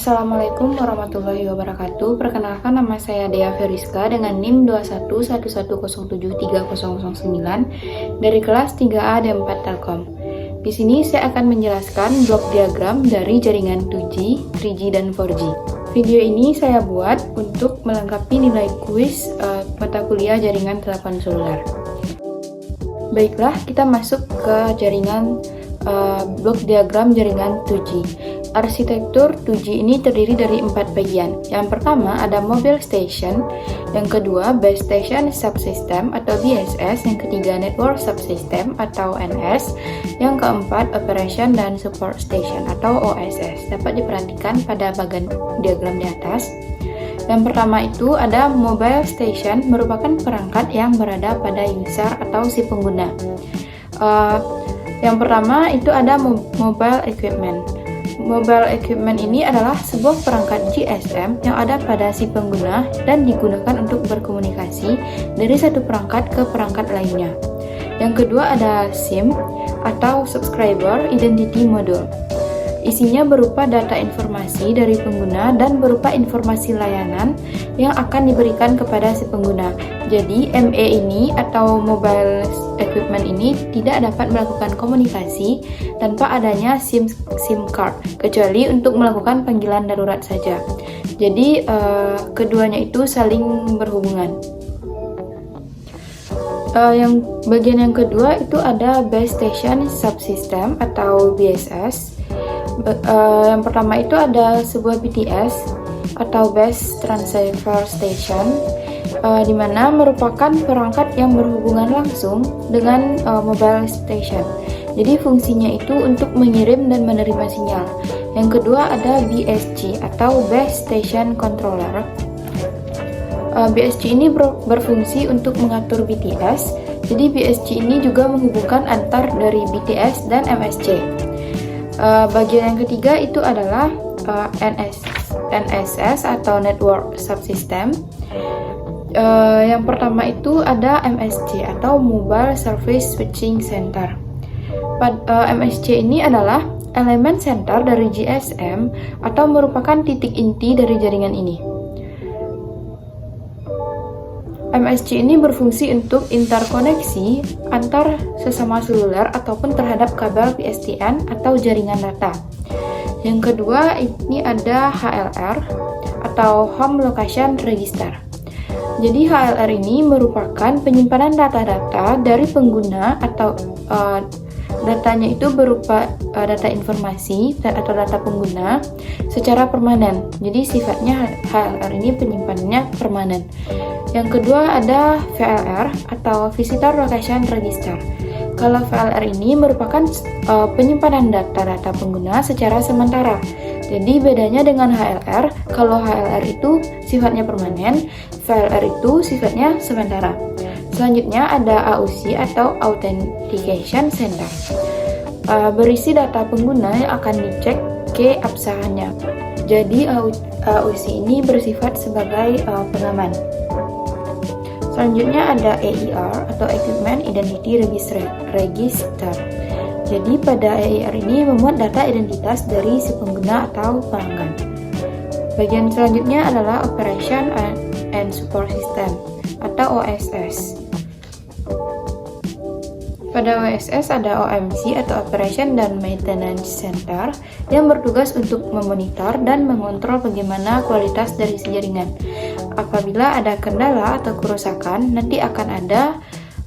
Assalamualaikum warahmatullahi wabarakatuh. Perkenalkan, nama saya Dea Feriska dengan NIM 211101309 dari kelas 3A D4 Telkom. Di sini saya akan menjelaskan blok diagram dari jaringan 2G, 3G, dan 4G. Video ini saya buat untuk melengkapi nilai kuis mata kuliah jaringan telepon seluler. Baiklah, kita masuk ke jaringan blok diagram jaringan 2G. Arsitektur 2G ini terdiri dari 4 bagian. Yang pertama ada mobile station, yang kedua base station subsystem atau BSS, yang ketiga network subsystem atau NS, yang keempat operation dan support station atau OSS. Dapat diperhatikan pada bagian diagram di atas. Yang pertama itu ada mobile station, merupakan perangkat yang berada pada user atau si pengguna. Yang pertama itu ada mobile equipment. Mobile equipment ini adalah sebuah perangkat GSM yang ada pada si pengguna dan digunakan untuk berkomunikasi dari satu perangkat ke perangkat lainnya. Yang kedua ada SIM atau Subscriber Identity Module. Isinya berupa data informasi dari pengguna dan berupa informasi layanan yang akan diberikan kepada si pengguna. Jadi ME ini atau mobile equipment ini tidak dapat melakukan komunikasi tanpa adanya SIM card, kecuali untuk melakukan panggilan darurat saja. Jadi keduanya itu saling berhubungan. Bagian yang kedua itu ada base station subsystem atau BSS. Yang pertama itu ada sebuah BTS atau Base Transceiver Station, di mana merupakan perangkat yang berhubungan langsung dengan mobile station. Jadi fungsinya itu untuk mengirim dan menerima sinyal. Yang kedua ada BSC atau Base Station Controller. BSC ini berfungsi untuk mengatur BTS. Jadi BSC ini juga menghubungkan antar dari BTS dan MSC. Bagian yang ketiga itu adalah NSS atau Network Subsystem. Yang pertama itu ada MSC atau Mobile Service Switching Center. MSC ini adalah elemen center dari GSM atau merupakan titik inti dari jaringan ini. MSC ini berfungsi untuk interkoneksi antar sesama seluler ataupun terhadap kabel PSTN atau jaringan data. Yang kedua ini ada HLR atau Home Location Register. Jadi HLR ini merupakan penyimpanan data-data dari pengguna atau datanya itu berupa data informasi atau data pengguna secara permanen. Jadi sifatnya HLR ini penyimpanannya permanen. Yang kedua ada VLR atau Visitor Location Register. Kalau VLR ini merupakan penyimpanan data-data pengguna secara sementara. Jadi bedanya dengan HLR, kalau HLR itu sifatnya permanen, VLR itu sifatnya sementara. Selanjutnya ada AUC atau Authentication Center. Berisi data pengguna yang akan dicek keabsahannya. Jadi AUC ini bersifat sebagai pengaman. Selanjutnya ada EIR atau Equipment Identity Register. Jadi pada EIR ini memuat data identitas dari si pengguna atau pelanggan. Bagian selanjutnya adalah Operation and Support System atau OSS. Pada OSS ada OMC atau Operation dan Maintenance Center yang bertugas untuk memonitor dan mengontrol bagaimana kualitas dari si jaringan. Apabila ada kendala atau kerusakan, nanti akan ada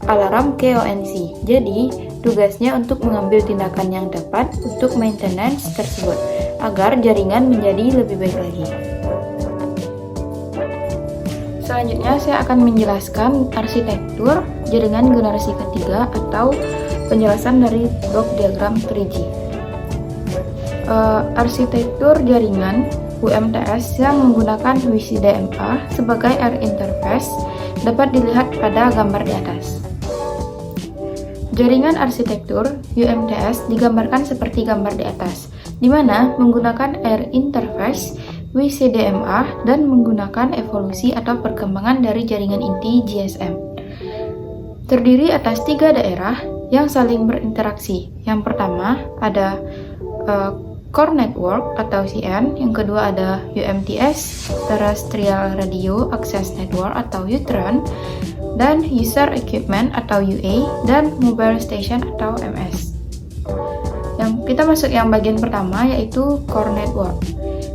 alarm KONC. Jadi, tugasnya untuk mengambil tindakan yang tepat untuk maintenance tersebut agar jaringan menjadi lebih baik lagi. Selanjutnya saya akan menjelaskan arsitektur jaringan generasi ketiga atau penjelasan dari blok diagram 3G. Arsitektur jaringan UMTS yang menggunakan WCDMA sebagai air interface dapat dilihat pada gambar di atas. Jaringan arsitektur UMTS digambarkan seperti gambar di atas, di mana menggunakan air interface WCDMA dan menggunakan evolusi atau perkembangan dari jaringan inti GSM. Terdiri atas 3 daerah yang saling berinteraksi. Yang pertama ada Core Network atau CN, yang kedua ada UMTS, Terrestrial Radio Access Network atau UTRAN, dan User Equipment atau UA, dan Mobile Station atau MS. Yang kita masuk yang bagian pertama yaitu Core Network.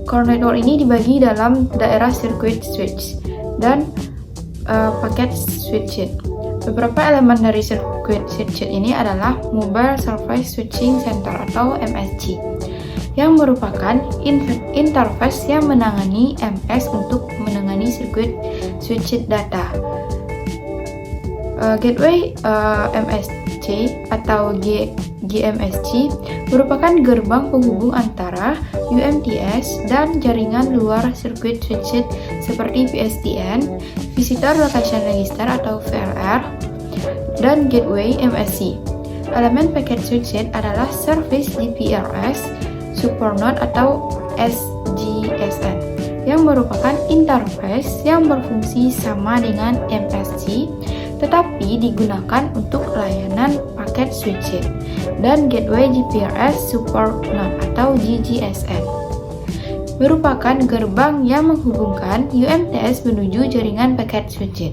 Core Network ini dibagi dalam daerah circuit switch dan paket switched. Beberapa elemen dari circuit switched ini adalah Mobile Service Switching Center atau MSC, yang merupakan interface yang menangani MS untuk menangani sirkuit switched data. Gateway MSC atau GMSC merupakan gerbang penghubung antara UMTS dan jaringan luar sirkuit switched seperti PSTN, Visitor Location Register atau VLR, dan Gateway MSC. Elemen paket switched adalah Service GPRS, Support Node atau SGSN, yang merupakan interface yang berfungsi sama dengan MSC tetapi digunakan untuk layanan paket switched, dan Gateway GPRS Support Node atau GGSN merupakan gerbang yang menghubungkan UMTS menuju jaringan paket switched.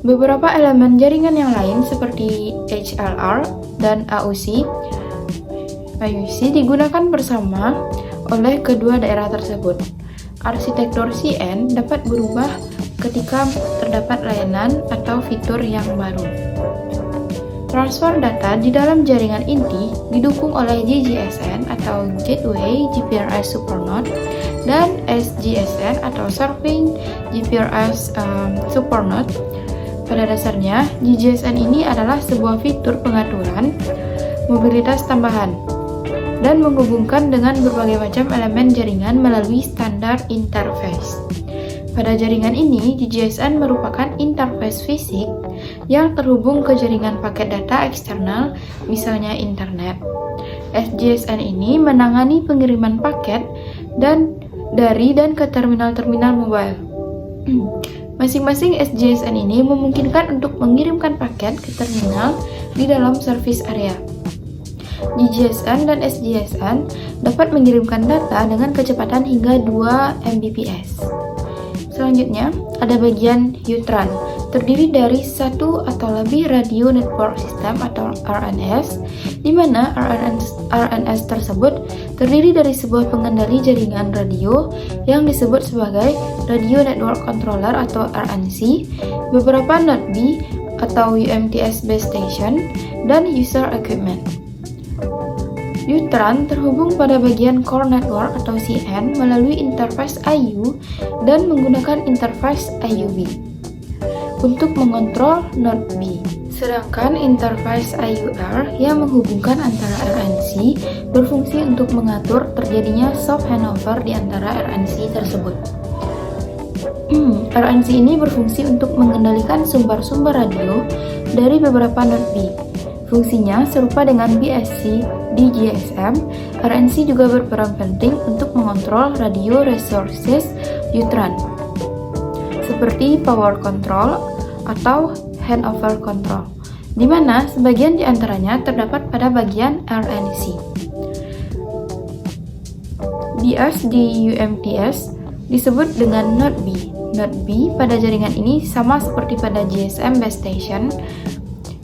Beberapa elemen jaringan yang lain seperti HLR dan AUC digunakan bersama oleh kedua daerah tersebut. Arsitektur CN dapat berubah ketika terdapat layanan atau fitur yang baru. Transfer data di dalam jaringan inti didukung oleh GGSN atau Gateway GPRS Support Node dan SGSN atau Serving GPRS Support Node. Pada dasarnya, GGSN ini adalah sebuah fitur pengaturan mobilitas tambahan dan menghubungkan dengan berbagai macam elemen jaringan melalui standar interface. Pada jaringan ini, GGSN merupakan interface fisik yang terhubung ke jaringan paket data eksternal, misalnya internet. SGSN ini menangani pengiriman paket dari dan ke terminal-terminal mobile. Masing-masing SGSN ini memungkinkan untuk mengirimkan paket ke terminal di dalam service area. GGSN dan SGSN dapat mengirimkan data dengan kecepatan hingga 2 Mbps. Selanjutnya, ada bagian UTRAN, terdiri dari satu atau lebih Radio Network System atau RNS, di mana RNS tersebut terdiri dari sebuah pengendali jaringan radio yang disebut sebagai Radio Network Controller atau RNC, beberapa Node B atau UMTS Base Station, dan User Equipment. UTRAN terhubung pada bagian Core Network atau CN melalui interface IU dan menggunakan interface IUB untuk mengontrol Node B. Sedangkan interface IUR yang menghubungkan antara RNC berfungsi untuk mengatur terjadinya soft handover di antara RNC tersebut. RNC ini berfungsi untuk mengendalikan sumber-sumber radio dari beberapa Node B. Fungsinya serupa dengan BSC di GSM. RNC juga berperan penting untuk mengontrol radio resources UTRAN, seperti power control atau handover control, di mana sebagian di antaranya terdapat pada bagian RNC. BS di UMTS disebut dengan Node B. Node B pada jaringan ini sama seperti pada GSM Base Station,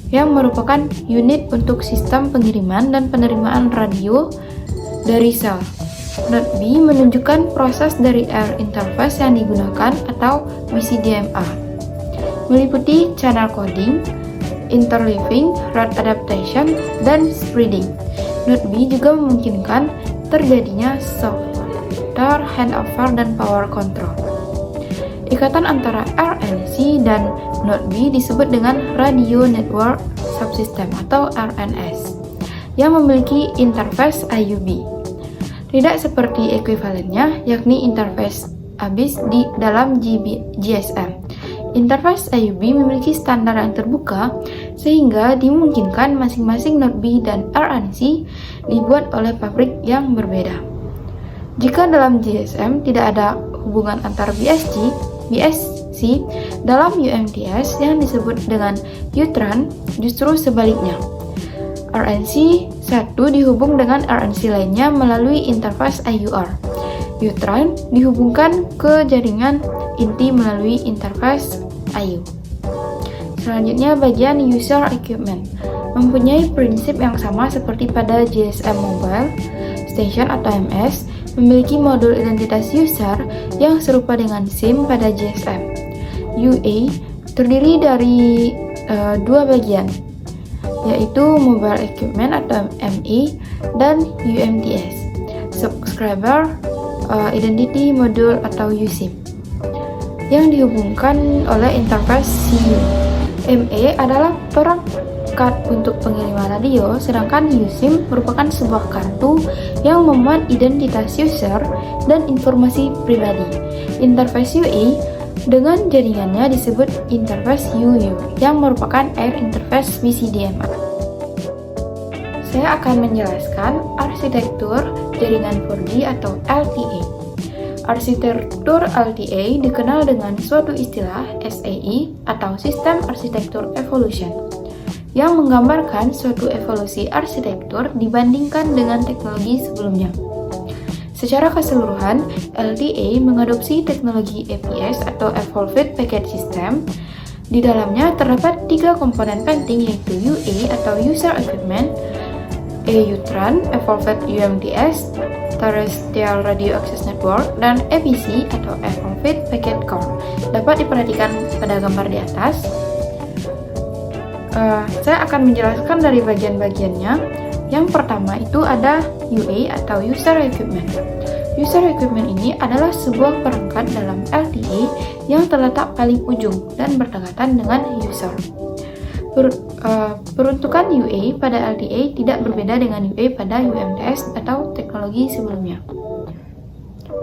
yang merupakan unit untuk sistem pengiriman dan penerimaan radio dari sel. Node B menunjukkan proses dari air interface yang digunakan atau BCDMA, meliputi channel coding, interleaving, rate adaptation, dan spreading. Node B juga memungkinkan terjadinya software handover dan power control. Ikatan antara RNC dan Node B disebut dengan Radio Network Subsystem atau RNS, yang memiliki interface IUB. Tidak seperti ekuivalennya, yakni interface ABIS di dalam GSM. Interface IUB memiliki standar yang terbuka, sehingga dimungkinkan masing-masing Node B dan RNC dibuat oleh pabrik yang berbeda. Jika dalam GSM tidak ada hubungan antar BSC dalam UMTS yang disebut dengan UTRAN, justru sebaliknya. RNC1 dihubung dengan RNC lainnya melalui interface IUR. UTRAN dihubungkan ke jaringan inti melalui interface IU. Selanjutnya bagian User Equipment mempunyai prinsip yang sama seperti pada GSM Mobile Station atau MS, memiliki modul identitas user yang serupa dengan SIM pada GSM. UA terdiri dari dua bagian, yaitu Mobile Equipment atau ME dan UMTS, Subscriber Identity Module atau USIM, yang dihubungkan oleh interface CU. ME adalah perangkat untuk pengiriman radio, sedangkan USIM merupakan sebuah kartu yang memuat identitas user dan informasi pribadi. Interface UE dengan jaringannya disebut interface UU, yang merupakan Air Interface BCDM. Saya akan menjelaskan arsitektur jaringan 4G atau LTE. Arsitektur LTE dikenal dengan suatu istilah SAE atau System Architecture Evolution, yang menggambarkan suatu evolusi arsitektur dibandingkan dengan teknologi sebelumnya. Secara keseluruhan, LTE mengadopsi teknologi EPS atau Evolved Packet System. Di dalamnya terdapat tiga komponen penting, yaitu UA atau User Equipment, UTRAN, Evolved UMTS, Terrestrial Radio Access Network, dan EPC atau Evolved Packet Core. Dapat diperhatikan pada gambar di atas. Saya akan menjelaskan dari bagian-bagiannya. Yang pertama itu ada UA atau User Equipment. User Equipment ini adalah sebuah perangkat dalam LTE yang terletak paling ujung dan berdekatan dengan user. Peruntukan UA pada LTE tidak berbeda dengan UA pada UMTS atau teknologi sebelumnya.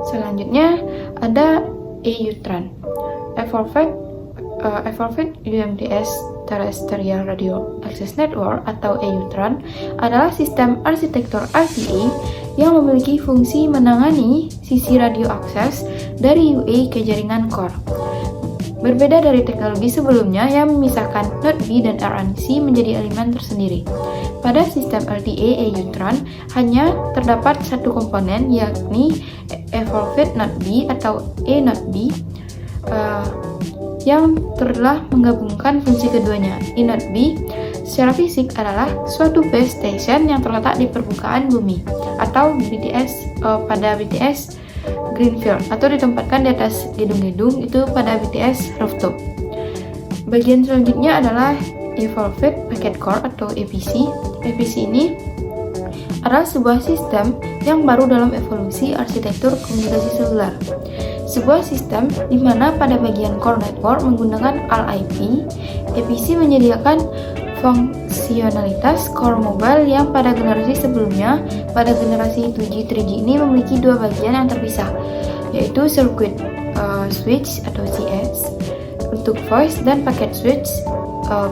Selanjutnya ada EUTRAN, Evolved UMTS Terrestrial Radio Access Network atau EUTRAN adalah sistem arsitektur LTE yang memiliki fungsi menangani sisi radio akses dari UA ke jaringan core. Berbeda dari teknologi sebelumnya yang memisahkan Node B dan RNC menjadi elemen tersendiri. Pada sistem LTE EUTRAN hanya terdapat satu komponen, yakni Evolved Node B atau E-Node B, yang telah menggabungkan fungsi keduanya. E-Node B secara fisik adalah suatu base station yang terletak di permukaan bumi atau BTS pada BTS Greenfield, atau ditempatkan di atas gedung-gedung itu pada BTS Rooftop. Bagian selanjutnya adalah Evolved Packet Core atau EPC. EPC ini adalah sebuah sistem yang baru dalam evolusi arsitektur komunikasi seluler. Sebuah sistem di mana pada bagian core network menggunakan RIP, EPC menyediakan fungsionalitas core mobile yang pada generasi sebelumnya, pada generasi 2G 3G ini memiliki dua bagian yang terpisah, yaitu circuit switch atau CS untuk voice dan packet switch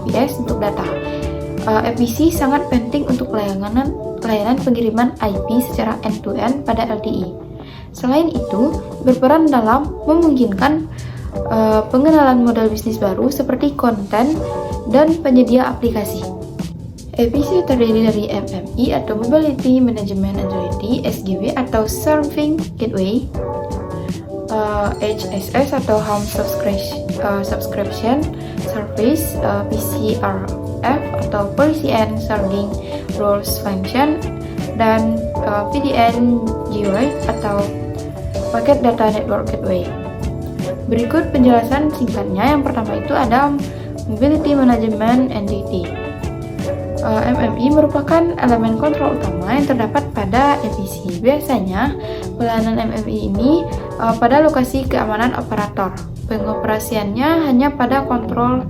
PS untuk data. EPC sangat penting untuk layanan pengiriman IP secara end-to-end pada LTE. Selain itu, berperan dalam memungkinkan pengenalan model bisnis baru seperti konten dan penyedia aplikasi. EPC terdiri dari MMI atau Mobility Management Authority, SGW atau Serving Gateway, HSS atau Home Subscription Service, PCRF atau Policy and Serving Rules Function, dan PDN GUI atau Packet Data Network Gateway. Berikut penjelasan singkatnya. Yang pertama itu ada Mobility Management Entity. MMI merupakan elemen kontrol utama yang terdapat pada EPC. Biasanya, pelayanan MMI ini pada lokasi keamanan operator. Pengoperasiannya hanya pada kontrol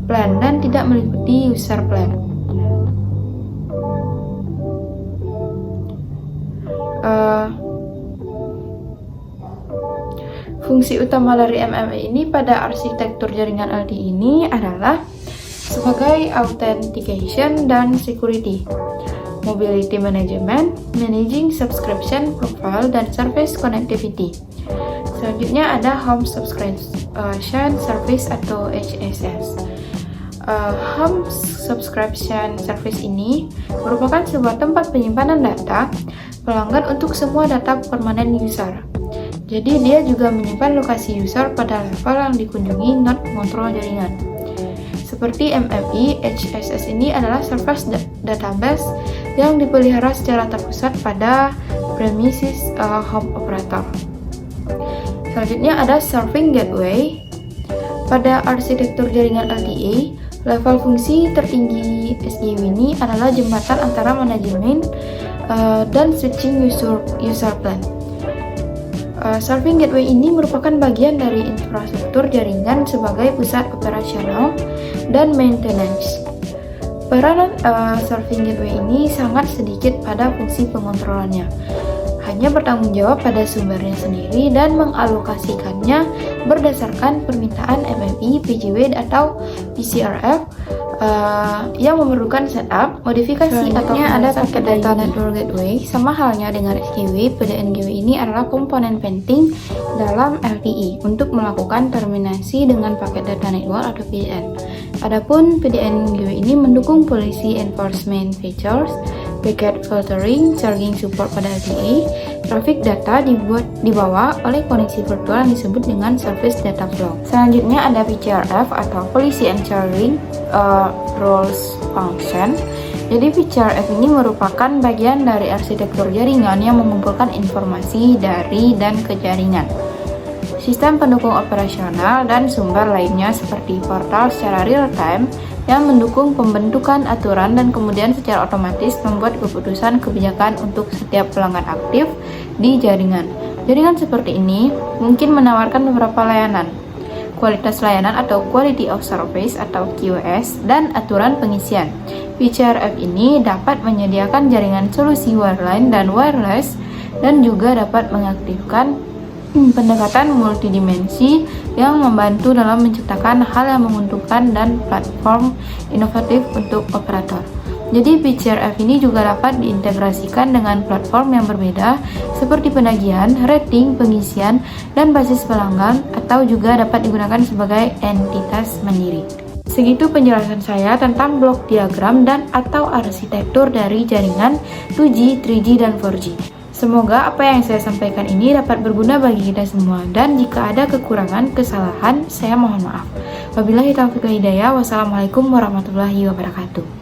plan dan tidak meliputi user plan. Fungsi utama dari MMI ini pada arsitektur jaringan LTE ini adalah sebagai authentication dan security, mobility management, managing subscription profile, dan service connectivity. Selanjutnya ada Home Subscription Service atau HSS. Home Subscription Service ini merupakan sebuah tempat penyimpanan data pelanggan untuk semua data permanen user. Jadi dia juga menyimpan lokasi user pada level yang dikunjungi non pengontrol jaringan. Seperti MFI, HSS ini adalah service database yang dipelihara secara terpusat pada premises home operator. Selanjutnya ada Serving Gateway. Pada arsitektur jaringan LTE, level fungsi tertinggi SGW ini adalah jembatan antara manajemen dan switching user plan. Serving Gateway ini merupakan bagian dari infrastruktur jaringan sebagai pusat operasional dan maintenance. Peranan Serving Gateway ini sangat sedikit pada fungsi pengontrolannya. Hanya bertanggung jawab pada sumbernya sendiri dan mengalokasikannya berdasarkan permintaan MFI, PJW, atau PCRF yang memerlukan setup, modifikasi, atau ada paket data network gateway. Sama halnya dengan SGW, PDN-GW ini adalah komponen penting dalam LTE untuk melakukan terminasi dengan paket data network atau PDN. Adapun PDN-GW ini mendukung policy enforcement features, packet filtering, charging support pada LTE. Traffic data dibawa oleh koneksi virtual yang disebut dengan service data flow. Selanjutnya ada PCRF atau policy and charging rules function. Jadi PCRF ini merupakan bagian dari arsitektur jaringan yang mengumpulkan informasi dari dan ke jaringan. Sistem pendukung operasional dan sumber lainnya seperti portal secara real time yang mendukung pembentukan aturan dan kemudian secara otomatis membuat keputusan kebijakan untuk setiap pelanggan aktif di jaringan. Jaringan seperti ini mungkin menawarkan beberapa layanan, kualitas layanan atau quality of service atau QoS, dan aturan pengisian. PCRF ini dapat menyediakan jaringan solusi wireline dan wireless dan juga dapat mengaktifkan pendekatan multidimensi yang membantu dalam menciptakan hal yang menguntungkan dan platform inovatif untuk operator. Jadi PCRF ini juga dapat diintegrasikan dengan platform yang berbeda seperti penagihan, rating, pengisian, dan basis pelanggan, atau juga dapat digunakan sebagai entitas mandiri. Segitu penjelasan saya tentang blok diagram dan atau arsitektur dari jaringan 2G, 3G, dan 4G. Semoga apa yang saya sampaikan ini dapat berguna bagi kita semua, dan jika ada kekurangan, kesalahan, saya mohon maaf. Wabillahi taufiq wal hidayah. Wassalamualaikum warahmatullahi wabarakatuh.